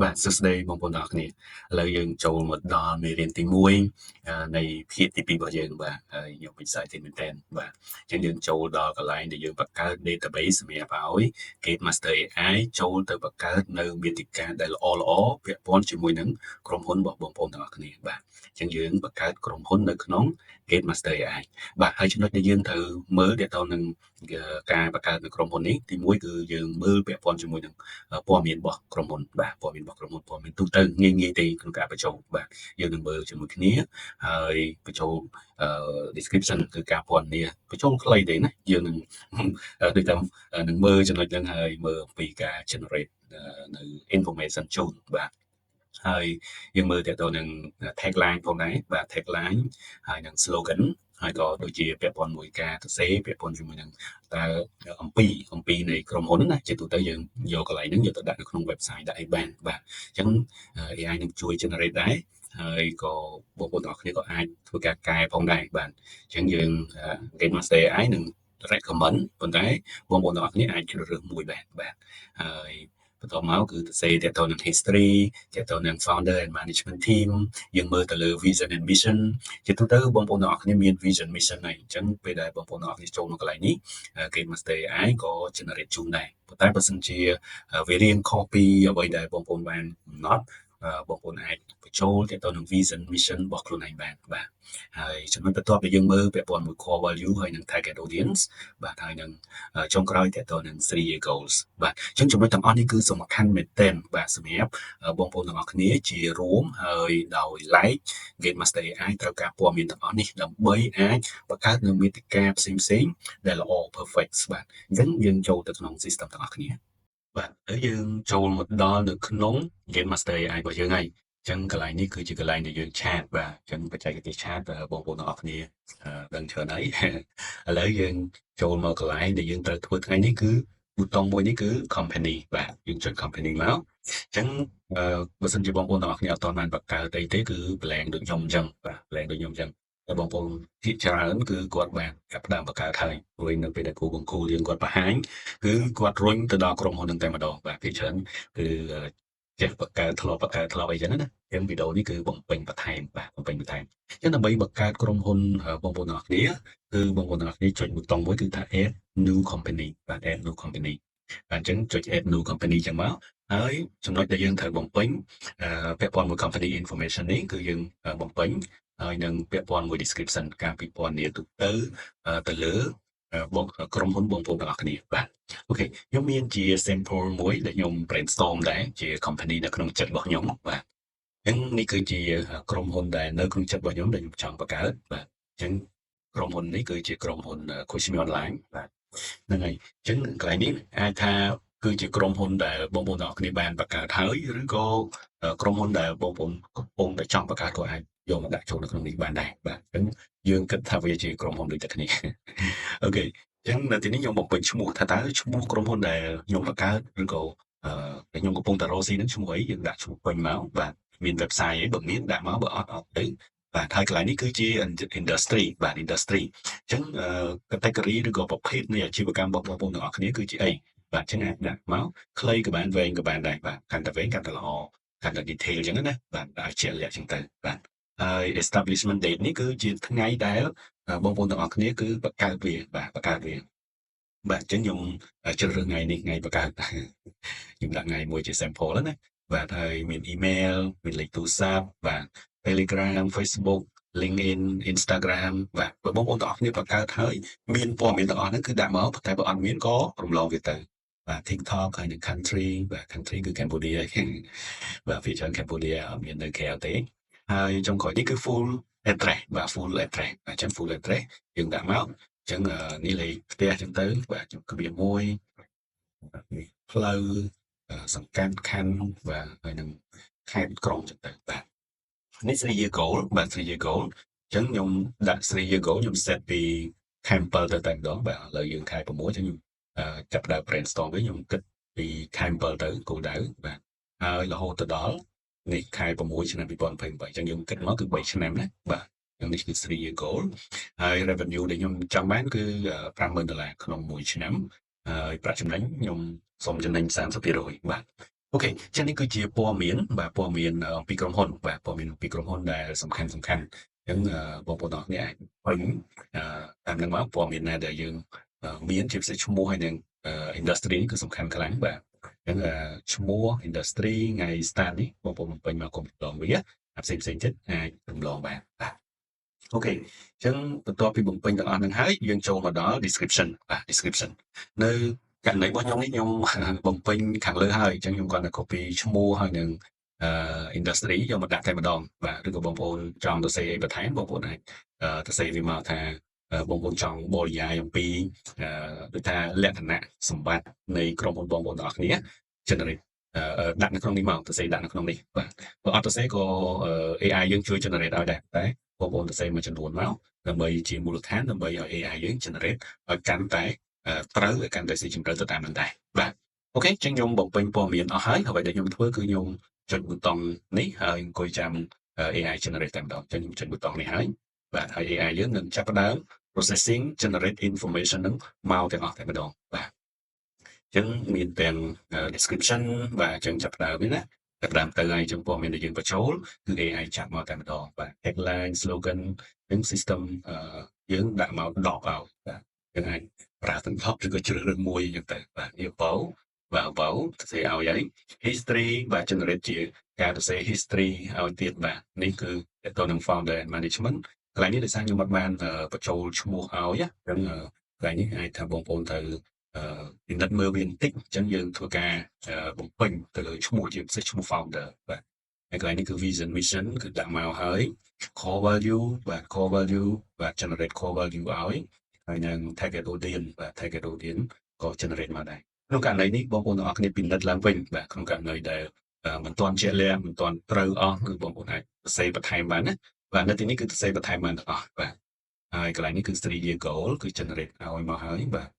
បាទសួស្តីបងប្អូនទាំងអស់គ្នាឥឡូវយើងចូលមកដល់មេរៀនទី1នៃភាគទី2របស់យើងបាទហើយខ្ញុំពិសាទៀតមែនតើបាទអញ្ចឹងយើងចូលដល់កន្លែងដែលយើងបង្កើត database សម្រាប់ឲ្យ Gate Master AI ចូលទៅបង្កើតនៅមាតិកាដែលល្អៗពាក់ព័ន្ធជាមួយនឹងក្រុមហ៊ុនរបស់បងប្អូនទាំងអស់គ្នាបាទអញ្ចឹងយើងបង្កើតក្រុមហ៊ុននៅក្នុង Gate Master AI បាទហើយចំណុចដែលយើងត្រូវមើលទាក់ទងនឹងការបង្កើតនៅក្រុមហ៊ុននេះទី1គឺយើងមើលពាក់ព័ន្ធជាមួយនឹងព័ត៌មានរបស់ក្រុមហ៊ុនបាទព័ត៌មានរបស់ក្រុមហ៊ុនព័ត៌មានទូទៅងាយៗទេក្នុងការបញ្ចូលបាទយើងនឹងមើលជាមួយគ្នាហើយបញ្ចូលdescription គឺការពណ៌នាបញ្ចូលខ្លីទេណាយើងនឹងដូចថានឹងមើលចំណុចហ្នឹងហើយមើលពីការ generate នៅ information ជូនបាទហើយយើងមើលទៅនឹង tagline ផងដែរបាទ tagline ហើយនឹង slogan ហើយក៏ដូចជាពាក់ព័ន្ធមួយការសរសេរពាក់ព័ន្ធជាមួយនឹងតើអំពីនៃក្រុមហ៊ុនណាជាទូទៅយើងយកកន្លែងហ្នឹងយកទៅដាក់នៅក្នុង website ដាក់ឲ្យបានបាទអញ្ចឹង AI នឹងជួយ generate ដែរហើយក៏បងប្អូនទាំងអស់គ្នាក៏អាចធ្វើការកែផងដែរបាទអញ្ចឹងយើង Game Master AI នឹង recommend ប៉ុន្តែបងប្អូនទាំងអស់គ្នាអាចជ្រើសរើសមួយបាទហើយបន្តមកគឺទៅសេទាក់ទងនឹង history ទាក់ទងនឹង founder and management team យើងមើលទៅលើ vision and mission ជាទូទៅបងប្អូនទាំងអស់គ្នាមាន vision mission ហើយអញ្ចឹងពេលដែលបងប្អូនទាំងអស់គ្នាចូលមកកន្លែងនេះ Game Master AI ក៏ generate ជូនដែរប៉ុន្តែបើសិនជាវារៀងខុសពីអ្វីដែលបងប្អូនបានកំណត់បងប្អូនអាចបញ្ចូលទាក់ទងនឹង vision mission របស់ខ្លួនឯងបានបាទហើយចំណុចបន្ទាប់ដែលយើងមើលពាក់ព័ន្ធមួយ core value ហើយនឹង target audience បាទហើយនឹងចុងក្រោយទាក់ទងនឹង 3-year goals បាទអញ្ចឹងចំណុចទាំងអស់នេះគឺសំខាន់មែនទែនបាទសម្រាប់បងប្អូនទាំងអស់គ្នាជារួមហើយដោយ like Game Master AI ត្រូវការព័ត៌មានទាំងអស់នេះដើម្បីអាចបង្កើតនៅមាតិកាផ្សេងៗដែលល្អ perfect បាទអញ្ចឹងយើងចូលទៅក្នុង system ទាំងអស់គ្នាបាទហើយយើងចូលមកដល់នៅក្នុង Game Master AI របស់យើងហើយអញ្ចឹងកន្លែងនេះគឺជាកន្លែងដែលយើងឆាតបាទអញ្ចឹងបច្ចេកទេសឆាតបងប្អូនទាំងអស់គ្នាដឹងច្រើនហើយឥឡូវយើងចូលមកកន្លែងដែលយើងត្រូវធ្វើថ្ងៃនេះគឺប៊ូតុងមួយនេះគឺ company បាទយើងចុច company មកអញ្ចឹងបើសិនជាបងប្អូនទាំងអស់គ្នាអត់ទាន់បានបង្កើតអីទេគឺ blank ដូចខ្ញុំអញ្ចឹងបាទ blank ដូចខ្ញុំអញ្ចឹងតែបងប្អូនភាគច្រើនគឺគាត់បានចាប់ផ្ដើមបង្កើតហើយព្រោះនៅពេលដែលគ្រូបង្គោលយើងគាត់បង្ហាញគឺគាត់រុញទៅដល់ក្រុមហ៊ុននឹងតែម្ដងបាទភាគច្រើនគឺចេះបង្កើតធ្លាប់អីចឹងណាអញ្ចឹងវីដេអូនេះគឺបំពេញបន្ថែមបាទបំពេញបន្ថែមអញ្ចឹងដើម្បីបង្កើតក្រុមហ៊ុនបងប្អូនទាំងអស់គ្នាគឺបងប្អូនទាំងអស់គ្នាចុចប៊ូតុងមួយគឺថា add new company បាទ add new company បាទអញ្ចឹងចុច add new company ចឹងមកហើយចំណុចដែលយើងត្រូវបំពេញពាក់ព័ន្ធមួយ company information នេះគឺយើងបំពេញហើយនឹងពាក់ព័ន្ធមួយ description ការពិពណ៌នាទូទៅលើក្រុមហ៊ុនបងប្អូនទាំងអស់គ្នាបាទអូខេខ្ញុំមានជា sample មួយដែលខ្ញុំ brainstorm ដែរជា company នៅក្នុងចិត្តរបស់ខ្ញុំបាទអញ្ចឹងនេះគឺជាក្រុមហ៊ុនដែលនៅក្នុងចិត្តរបស់ខ្ញុំដែលខ្ញុំចង់បង្កើតបាទអញ្ចឹងក្រុមហ៊ុននេះគឺជាក្រុមហ៊ុន Kushmi Online បាទហ្នឹងហើយអញ្ចឹងកន្លែងនេះអាចថាគឺជាក្រុមហ៊ុនដែលបងប្អូនទាំងអស់គ្នាបានបង្កើតហើយឬក៏ក្រុមហ៊ុនដែលបងប្អូនកំពុងតែចង់បង្កើតក៏អាចយកមកដាក់ចូលនៅក្នុងនេះបានដែរបាទអញ្ចឹងយើងគិតថាវាជាក្រុមហ៊ុនដូចតែគ្នាអូខេអញ្ចឹងនៅទីនេះខ្ញុំបំពេញឈ្មោះថាតើឈ្មោះក្រុមហ៊ុនដែលខ្ញុំបង្កើតឬក៏ដែលខ្ញុំកំពុងតែរកស៊ីនឹងឈ្មោះអីយើងដាក់ឈ្មោះពេញមកបាទមាន website អីបើមានដាក់មកបើអត់ទៅបាទហើយកន្លែងនេះគឺជា industry បាទ industry អញ្ចឹងcategory ឬក៏ប្រភេទនៃអាជីវកម្មរបស់បងប្អូនទាំងអស់គ្នាគឺជាអីបាទអញ្ចឹងអាចដាក់មកខ្លីក៏បានវែងក៏បានដែរបាទកាន់តែវែងកាន់តែល្អកាន់តែ detail អញ្ចឹងណាបាទដាក់ជាក់លាក់អញ្ចឹងទៅបាទហើយ establishment date នេះគឺជាថ្ងៃដែលបងប្អូនទាំងអស់គ្នាគឺបង្កើតវាបាទបង្កើតវាបាទអញ្ចឹងខ្ញុំជ្រើសរើសថ្ងៃនេះថ្ងៃបង្កើតខ្ញុំដាក់ថ្ងៃមួយជា sample ណាបាទហើយមាន email មានលេខទូរស័ព្ទបាទ Telegram Facebook LinkedIn Instagram បាទបើបងប្អូនទាំងអស់គ្នាបង្កើតហើយមានព័ត៌មានទាំងអស់ហ្នឹងគឺដាក់មកតែបើអត់មានក៏រំលងវាទៅបាទ TikTok ហើយនឹង country បាទ country គឺ Cambodia បាទភាគច្រើន Cambodia អត់មាននៅ KL ទេហើយចុងក្រោយនេះគឺ full address បាទ full address បាទអញ្ចឹង full address យើងដាក់មកអញ្ចឹងនេះលេខផ្ទះអញ្ចឹងទៅបាទគ្រាមួយផ្លូវសង្កាត់ខណ្ឌបាទហើយនឹងខេត្តក្រុងអញ្ចឹងទៅបាទនេះ 3-year goal បាទ 3-year goal អញ្ចឹងខ្ញុំដាក់ 3-year goal ខ្ញុំ set ពីខែ7ទៅតែម្ដងបាទឥឡូវយើងខែ6អញ្ចឹងខ្ញុំចាប់ដើម brainstorm វិញខ្ញុំគិតពីខែ7ទៅគោលដៅបាទហើយរហូតទៅដល់នេះខែ6ឆ្នាំ2028អញ្ចឹងខ្ញុំគិតមកគឺ3ឆ្នាំណាបាទនេះគឺ 3-year goal ហើយ revenue ដែលខ្ញុំចង់បានគឺ$50,000ក្នុងមួយឆ្នាំហើយប្រាក់ចំណេញខ្ញុំសូមចំណេញ 30% បាទ អូខេចឹងនេះគឺជាព័ត៌មានបាទព័ត៌មានអំពីក្រុមហ៊ុនបាទព័ត៌មានអំពីក្រុមហ៊ុនដែលសំខាន់ចឹងបងប្អូនទាំងអស់គ្នាអាចពេញតាមនឹងមកព័ត៌មានណាដែលយើងមានជាពិសេសឈ្មោះហើយនឹងindustry គឺសំខាន់ខ្លាំងបាទចឹងឈ្មោះ industry ថ្ងៃ start នេះបងប្អូនពេញមកកុំម្ដងវាផ្សេងទៀតអាចរំលងបានបាទអូខេចឹងបន្ទាប់ពីបំពេញទាំងអស់ហ្នឹងហើយយើងចូលមកដល់ description បាទ description នៅករណីរបស់ខ្ញុំនេះខ្ញុំបំពេញខាងលើហើយអញ្ចឹងខ្ញុំគាត់តែ copy ឈ្មោះហើយនឹងindustry យកមកដាក់តែម្ដងបាទឬក៏បងប្អូនចង់ទៅសេអីបន្ថែមបងប្អូនអាចទៅសេវាមកថាបងប្អូនចង់បរិយាយអំពីដូចថាលក្ខណៈសម្បត្តិនៃក្រុមហ៊ុនបងប្អូនទាំងអស់គ្នា generate ដាក់នៅក្នុងនេះមកទៅសេដាក់នៅក្នុងនេះបាទបើអត់ទៅសេក៏ AI យើងជួយ generate ឲ្យដែរតែបងប្អូនទៅសេមួយចំនួនមកដើម្បីជាមូលដ្ឋានដើម្បីឲ្យ AI យើង generate ឲ្យកាន់តែត្រូវឲ្យកាន់តែស៊ីជម្រៅទៅតាមនឹងដែរបាទអូខេចឹងខ្ញុំបំពេញព័ត៌មានអស់ហើយអ្វីដែលខ្ញុំធ្វើគឺខ្ញុំចុចប៊ូតុងនេះហើយអង្គុយចាំ AI generate តែម្ដងចឹងខ្ញុំចុចប៊ូតុងនេះហើយបាទហើយ AI យើងនឹងចាប់ផ្ដើម processing generate information ហ្នឹងមកទាំងអស់តែម្ដងបាទចឹងមានទាំង description បាទចឹងចាប់ផ្ដើមនេះណាចាប់ផ្ដើមទៅហើយចឹងព័ត៌មានដែលយើងបញ្ចូលគឺ AI ចាប់មកតែម្ដងបាទ headline slogan ចឹង system យើងដាក់មកដកឲ្យបាទយើងអាចប្រើទាំងថប់ឬក៏ជ្រើសរើសមួយចឹងទៅបាទនេះបោបាទបោទៅសេឲ្យហើយ history បាទ generate ជាការទៅសេ history ឲ្យទៀតបាទនេះគឺទៅនឹង founder and management កន្លែងនេះដោយសារខ្ញុំអត់បានបញ្ចូលឈ្មោះឲ្យចឹងកន្លែងនេះអាចថាបងប្អូនទៅពិនិត្យមើលវាបន្តិចអញ្ចឹងយើងធ្វើការបំពេញទៅលើឈ្មោះជាពិសេសឈ្មោះ founder បាទហើយកន្លែងនេះគឺ vision mission គឺដាក់មកហើយ core value បាទ core value បាទ generate core value ឲ្យហើយនឹង target audience បាទ target audience ក៏ generate មកដែរក្នុងករណីនេះបងប្អូនទាំងអស់គ្នាពិនិត្យឡើងវិញបាទក្នុងករណីដែលមិនទាន់ជាក់លាក់មិនទាន់ត្រូវអស់គឺបងប្អូនអាចសរសេរបន្ថែមបានណាបាទនៅទីនេះគឺសរសេរបន្ថែមបានទាំងអស់បាទហើយកន្លែងនេះគឺ 3 year goal គឺ generate ឲ្យមកហើយបាទ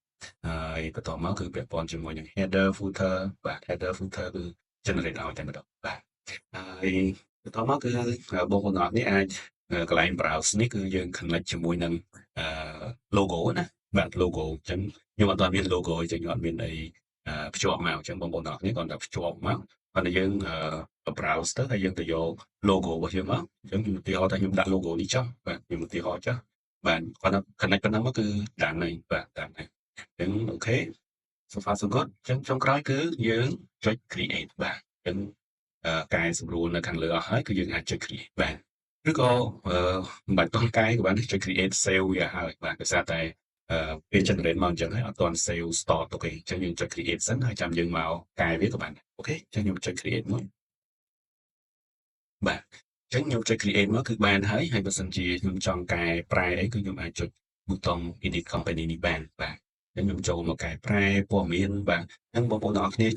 ហើយបន្តមកគឺពាក់ព័ន្ធជាមួយនឹង header footer បាទ header footer គឺ generate ឲ្យតែម្ដងបាទហើយបន្តមកគឺបងប្អូនទាំងអស់គ្នាអាចកន្លែង browse នេះគឺយើង connect ជាមួយនឹងlogo ណាបាទ logo អញ្ចឹងខ្ញុំអត់ទាន់មាន logo អញ្ចឹងខ្ញុំអត់មានអីភ្ជាប់មកអញ្ចឹងបងប្អូនទាំងអស់គ្នាគាត់តែភ្ជាប់មកគាត់តែយើងbrowse ទៅហើយយើងទៅយក logo របស់យើងមកអញ្ចឹងខ្ញុំឧទាហរណ៍ថាខ្ញុំដាក់ logo នេះចុះបាទខ្ញុំឧទាហរណ៍ចុះបាទគាត់ connect ប៉ុណ្ណឹងមកគឺតាមនេះបាទតាមនេះអញ្ចឹងអូខេ so far so good អញ្ចឹងចុងក្រោយគឺយើងចុច create បាទអញ្ចឹងកែសម្រួលនៅខាងលើអស់ហើយគឺយើងអាចចុច create បាទឬក៏មិនបាច់តន់កែក៏បានចុច create save វាហើយបាទដោយសារតែពេល generate មកអញ្ចឹងហើយអត់ទាន់ save start ទៅគេអញ្ចឹងយើងចុច create សិនហើយចាំយើងមកកែវាក៏បានអូខេអញ្ចឹងខ្ញុំចុច create មកបាទអញ្ចឹងខ្ញុំចុច create មកគឺបានហើយបើសិនជាខ្ញុំចង់កែប្រែអីគឺខ្ញុំអាចចុចប៊ូតុង edit company នេះបានបាទខ្ញុំចូលមកកែប្រែព័ត៌មានបាទហ្នឹងបងប្អូនទាំងអស់គ្នា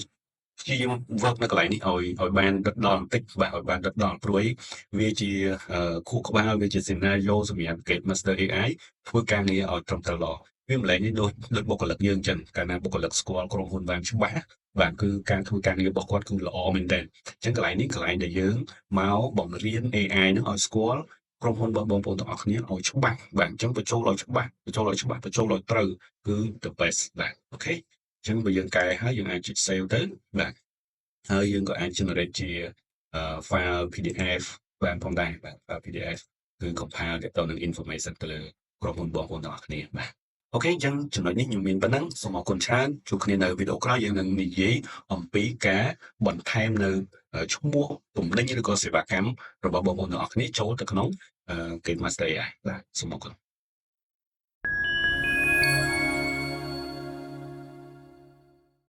ព្យាយាម work នៅកន្លែងនេះឲ្យបានដិតដល់បន្តិចបាទឲ្យបានដិតដល់ព្រួយវាជាខួរក្បាលវាជា scenario សម្រាប់ Gate Master AI ធ្វើការងារឲ្យត្រឹមត្រូវល្អវាម្លែងនេះដូចបុគ្គលិកយើងអញ្ចឹងកាលណាបុគ្គលិកស្គាល់ក្រុមហ៊ុនបានច្បាស់បាទគឺការធ្វើការងាររបស់គាត់គឺល្អមែនទែនអញ្ចឹងកន្លែងនេះកន្លែងដែលយើងមកបង្រៀន AI នឹងឲ្យស្គាល់ក្រុមហ៊ុនរបស់បងប្អូនទាំងអស់គ្នាឲ្យច្បាស់បាទអញ្ចឹងបញ្ចូលឲ្យច្បាស់បញ្ចូលឲ្យត្រូវគឺ the best បាទអូខេអញ្ចឹងបើយើងកែហើយយើងអាចចុច save ទៅបាទហើយយើងក៏អាច generate ជាfile PDF បានផងដែរបាទ file PDF គឺ compile ទៅនឹង information ទៅលើក្រុមហ៊ុនបងប្អូនទាំងអស់គ្នាបាទអូខេអញ្ចឹងចំណុចនេះខ្ញុំមានប៉ុណ្ណឹងសូមអរគុណច្រើនជួបគ្នានៅវីដេអូក្រោយយើងនឹងនិយាយអំពីការបន្ថែមនៅឈ្មោះទំនិញឬក៏សេវាកម្មរបស់បងប្អូនទាំងអស់គ្នាចូលទៅក្នុង Game Master AI បាទសូមអរគុណ